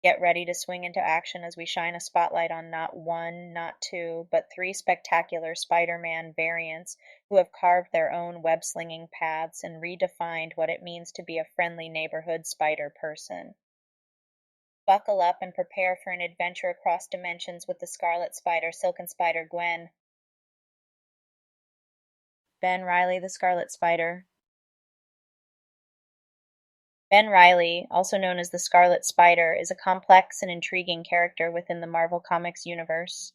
Get ready to swing into action as we shine a spotlight on not one, not two, but three spectacular Spider-Man variants who have carved their own web-slinging paths and redefined what it means to be a friendly neighborhood spider person. Buckle up and prepare for an adventure across dimensions with the Scarlet Spider, Silken Spider-Gwen. Ben Reilly, the Scarlet Spider. Ben Reilly, also known as the Scarlet Spider, is a complex and intriguing character within the Marvel Comics universe.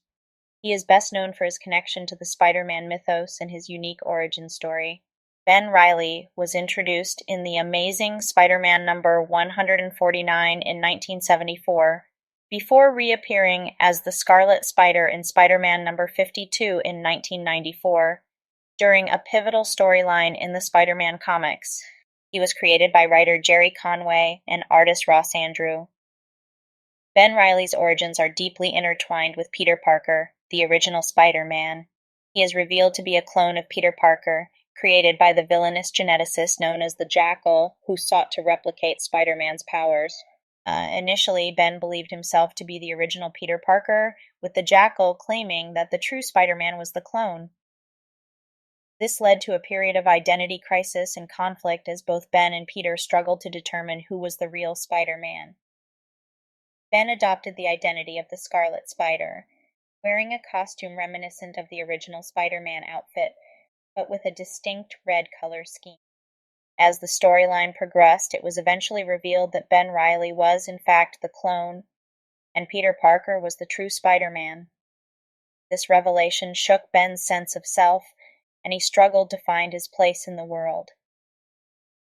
He is best known for his connection to the Spider-Man mythos and his unique origin story. Ben Reilly was introduced in The Amazing Spider-Man number 149 in 1974, before reappearing as the Scarlet Spider in Spider-Man number 52 in 1994, during a pivotal storyline in the Spider-Man comics. He was created by writer Jerry Conway and artist Ross Andru. Ben Reilly's origins are deeply intertwined with Peter Parker, the original Spider-Man. He is revealed to be a clone of Peter Parker, created by the villainous geneticist known as the Jackal, who sought to replicate Spider-Man's powers. Initially, Ben believed himself to be the original Peter Parker, with the Jackal claiming that the true Spider-Man was the clone. This led to a period of identity crisis and conflict as both Ben and Peter struggled to determine who was the real Spider-Man. Ben adopted the identity of the Scarlet Spider, wearing a costume reminiscent of the original Spider-Man outfit, but with a distinct red color scheme. As the storyline progressed, it was eventually revealed that Ben Reilly was in fact the clone, and Peter Parker was the true Spider-Man. This revelation shook Ben's sense of self, and he struggled to find his place in the world.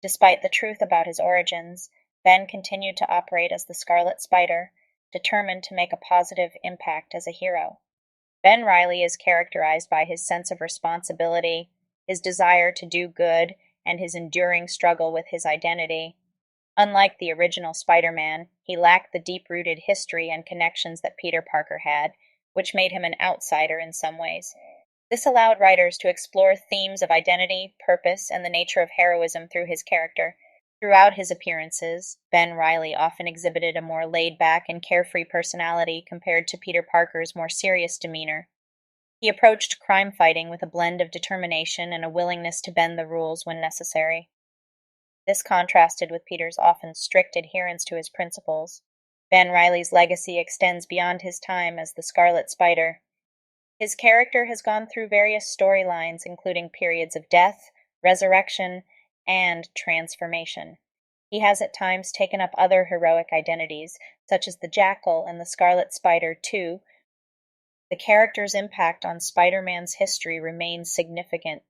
Despite the truth about his origins, Ben continued to operate as the Scarlet Spider, determined to make a positive impact as a hero. Ben Reilly is characterized by his sense of responsibility, his desire to do good, and his enduring struggle with his identity. Unlike the original Spider-Man, he lacked the deep-rooted history and connections that Peter Parker had, which made him an outsider in some ways. This allowed writers to explore themes of identity, purpose, and the nature of heroism through his character. Throughout his appearances, Ben Reilly often exhibited a more laid-back and carefree personality compared to Peter Parker's more serious demeanor. He approached crime fighting with a blend of determination and a willingness to bend the rules when necessary. This contrasted with Peter's often strict adherence to his principles. Ben Reilly's legacy extends beyond his time as the Scarlet Spider. His character has gone through various storylines, including periods of death, resurrection, and transformation. He has at times taken up other heroic identities, such as the Jackal and the Scarlet Spider, too. The character's impact on Spider-Man's history remains significant,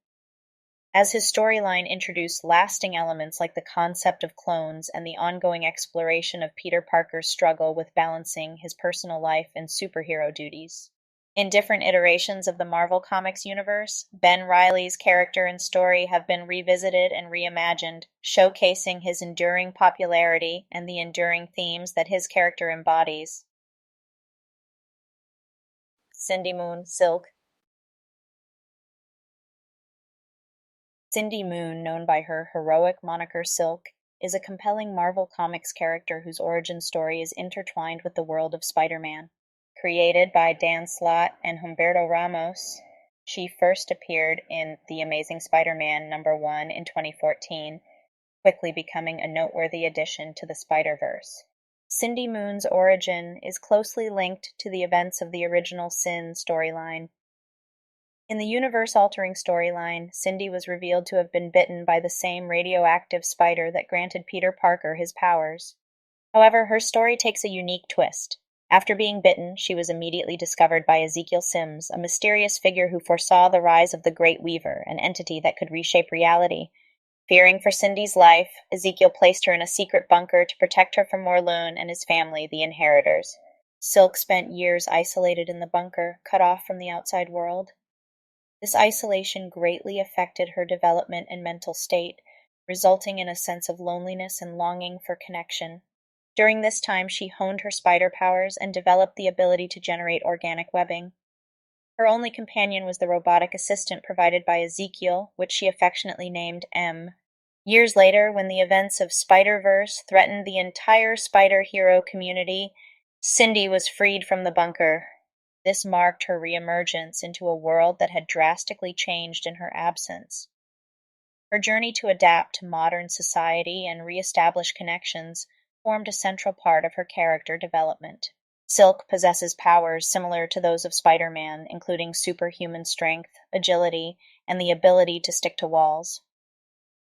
as his storyline introduced lasting elements like the concept of clones and the ongoing exploration of Peter Parker's struggle with balancing his personal life and superhero duties. In different iterations of the Marvel Comics universe, Ben Reilly's character and story have been revisited and reimagined, showcasing his enduring popularity and the enduring themes that his character embodies. Cindy Moon, Silk. Cindy Moon, known by her heroic moniker Silk, is a compelling Marvel Comics character whose origin story is intertwined with the world of Spider-Man. Created by Dan Slott and Humberto Ramos, she first appeared in The Amazing Spider-Man number 1 in 2014, quickly becoming a noteworthy addition to the Spider-Verse. Cindy Moon's origin is closely linked to the events of the original Sin storyline. In the universe-altering storyline, Cindy was revealed to have been bitten by the same radioactive spider that granted Peter Parker his powers. However, her story takes a unique twist. After being bitten, she was immediately discovered by Ezekiel Sims, a mysterious figure who foresaw the rise of the Great Weaver, an entity that could reshape reality. Fearing for Cindy's life, Ezekiel placed her in a secret bunker to protect her from Morlun and his family, the Inheritors. Silk spent years isolated in the bunker, cut off from the outside world. This isolation greatly affected her development and mental state, resulting in a sense of loneliness and longing for connection. During this time, she honed her spider powers and developed the ability to generate organic webbing. Her only companion was the robotic assistant provided by Ezekiel, which she affectionately named M. Years later, when the events of Spider-Verse threatened the entire spider hero community, Cindy was freed from the bunker. This marked her reemergence into a world that had drastically changed in her absence. Her journey to adapt to modern society and reestablish connections formed a central part of her character development. Silk possesses powers similar to those of Spider-Man, including superhuman strength, agility, and the ability to stick to walls.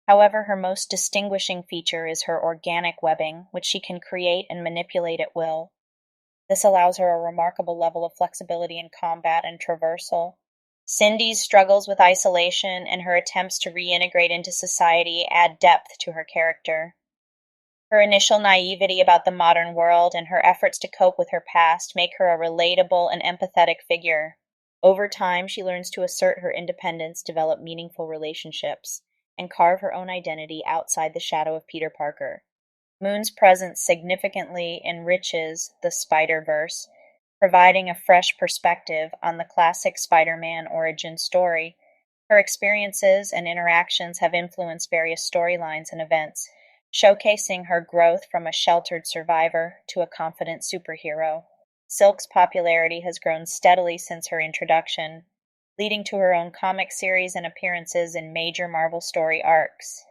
However, her most distinguishing feature is her organic webbing, which she can create and manipulate at will. This allows her a remarkable level of flexibility in combat and traversal. Cindy's struggles with isolation and her attempts to reintegrate into society add depth to her character. Her initial naivety about the modern world and her efforts to cope with her past make her a relatable and empathetic figure. Over time, she learns to assert her independence, develop meaningful relationships, and carve her own identity outside the shadow of Peter Parker. Moon's presence significantly enriches the Spider-Verse, providing a fresh perspective on the classic Spider-Man origin story. Her experiences and interactions have influenced various storylines and events, showcasing her growth from a sheltered survivor to a confident superhero. Silk's popularity has grown steadily since her introduction, leading to her own comic series and appearances in major Marvel story arcs.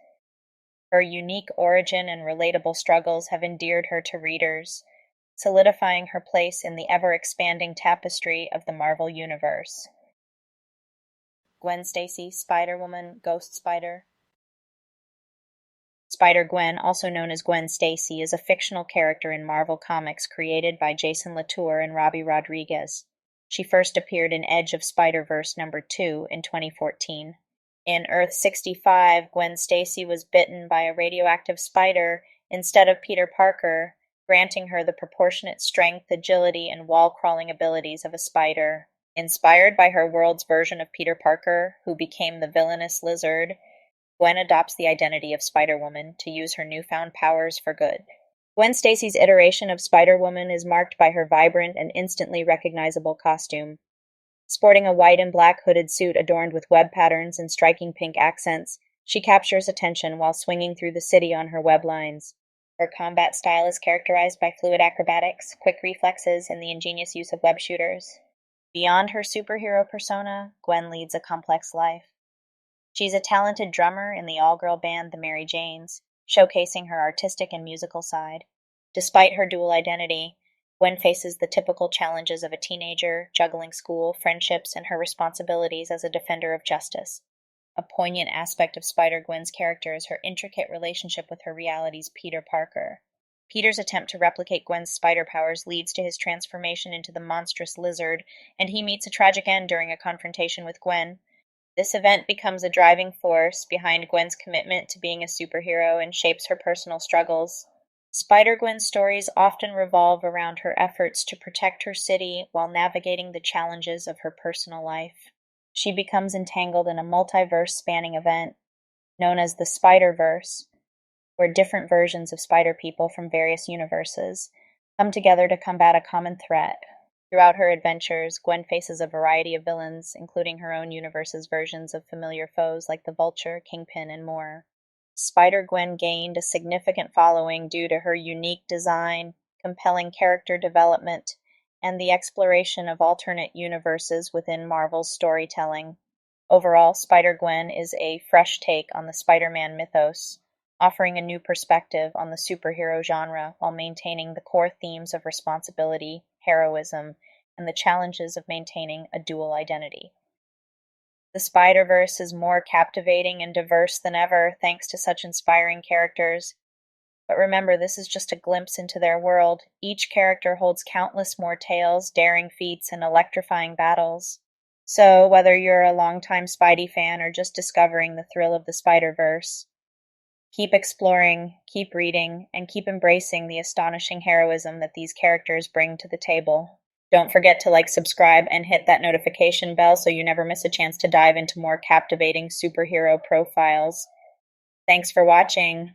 Her unique origin and relatable struggles have endeared her to readers, solidifying her place in the ever-expanding tapestry of the Marvel Universe. Gwen Stacy, Spider-Woman, Ghost Spider. Spider-Gwen, also known as Gwen Stacy, is a fictional character in Marvel Comics created by Jason Latour and Robbie Rodriguez. She first appeared in Edge of Spider-Verse number 2 in 2014. In Earth-65, Gwen Stacy was bitten by a radioactive spider instead of Peter Parker, granting her the proportionate strength, agility, and wall-crawling abilities of a spider. Inspired by her world's version of Peter Parker, who became the villainous Lizard, Gwen adopts the identity of Spider-Woman to use her newfound powers for good. Gwen Stacy's iteration of Spider-Woman is marked by her vibrant and instantly recognizable costume. Sporting a white and black hooded suit adorned with web patterns and striking pink accents, she captures attention while swinging through the city on her web lines. Her combat style is characterized by fluid acrobatics, quick reflexes, and the ingenious use of web shooters. Beyond her superhero persona, Gwen leads a complex life. She's a talented drummer in the all-girl band The Mary Janes, showcasing her artistic and musical side. Despite her dual identity, Gwen faces the typical challenges of a teenager, juggling school, friendships, and her responsibilities as a defender of justice. A poignant aspect of Spider-Gwen's character is her intricate relationship with her reality's Peter Parker. Peter's attempt to replicate Gwen's spider powers leads to his transformation into the monstrous Lizard, and he meets a tragic end during a confrontation with Gwen. This event becomes a driving force behind Gwen's commitment to being a superhero and shapes her personal struggles. Spider-Gwen's stories often revolve around her efforts to protect her city while navigating the challenges of her personal life. She becomes entangled in a multiverse-spanning event known as the Spider-Verse, where different versions of Spider-People from various universes come together to combat a common threat. Throughout her adventures, Gwen faces a variety of villains, including her own universe's versions of familiar foes like the Vulture, Kingpin, and more. Spider-Gwen gained a significant following due to her unique design, compelling character development, and the exploration of alternate universes within Marvel's storytelling. Overall, Spider-Gwen is a fresh take on the Spider-Man mythos, offering a new perspective on the superhero genre while maintaining the core themes of responsibility, heroism, and the challenges of maintaining a dual identity. The Spider-Verse is more captivating and diverse than ever thanks to such inspiring characters. But remember, this is just a glimpse into their world. Each character holds countless more tales, daring feats, and electrifying battles. So, whether you're a longtime Spidey fan or just discovering the thrill of the Spider-Verse, keep exploring, keep reading, and keep embracing the astonishing heroism that these characters bring to the table. Don't forget to subscribe, and hit that notification bell so you never miss a chance to dive into more captivating superhero profiles. Thanks for watching.